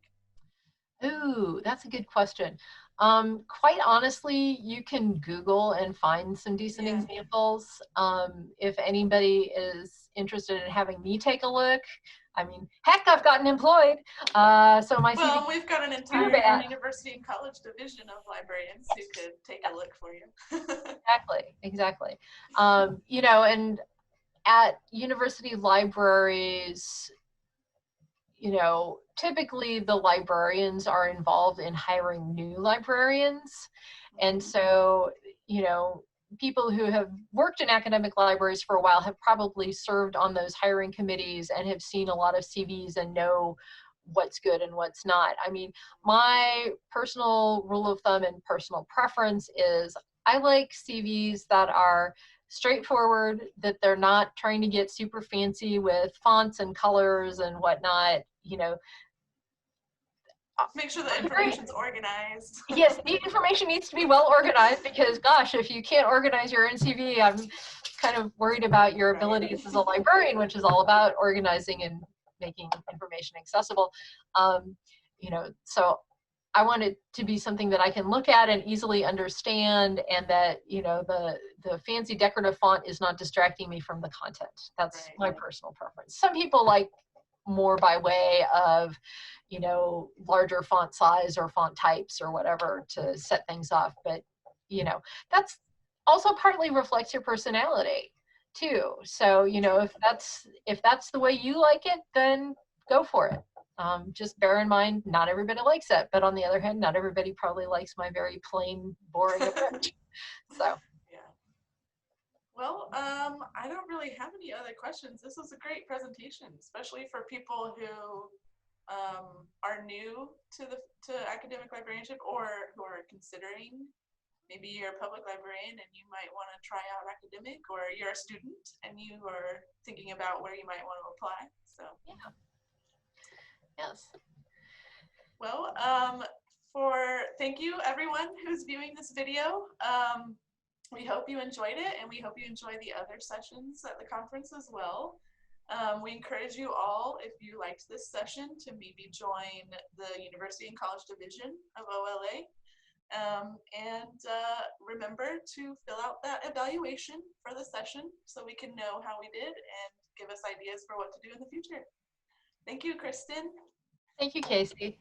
B: ooh, that's a good question. Quite honestly, you can Google and find some decent examples. If anybody is interested in having me take a look, I mean, heck, I've gotten employed. So my
A: Well,
B: CV,
A: we've got an entire university and college division of librarians who could take a look for you.
B: Exactly. You know, and at university libraries, you know, typically the librarians are involved in hiring new librarians. And so, you know, people who have worked in academic libraries for a while have probably served on those hiring committees and have seen a lot of CVs and know what's good and what's not. I mean, my personal rule of thumb and personal preference is I like CVs that are straightforward, that they're not trying to get super fancy with fonts and colors and whatnot, you know.
A: Make sure the information's organized.
B: Yes, the information needs to be well organized because, gosh, if you can't organize your NCV, I'm kind of worried about your abilities as a librarian, which is all about organizing and making information accessible. You know, so I want it to be something that I can look at and easily understand, and that, you know, the fancy decorative font is not distracting me from the content. That's my personal preference. Some people like more by way of, you know, larger font size or font types or whatever to set things off. But, you know, that's also partly reflects your personality too. So, you know, if that's the way you like it, then go for it. Just bear in mind, not everybody likes it, but on the other hand, not everybody probably likes my very plain, boring approach. So.
A: Yeah. Well, I don't really have any other questions. This was a great presentation, especially for people who are new to academic librarianship or who are considering. Maybe you're a public librarian and you might want to try out academic, or you're a student and you are thinking about where you might want to apply. So
B: Yeah. Yes.
A: Well, thank you everyone who's viewing this video. We hope you enjoyed it, and we hope you enjoy the other sessions at the conference as well. We encourage you all, if you liked this session, to maybe join the University and College Division of OLA. And remember to fill out that evaluation for the session so we can know how we did and give us ideas for what to do in the future. Thank you, Kristen.
B: Thank you, Casey.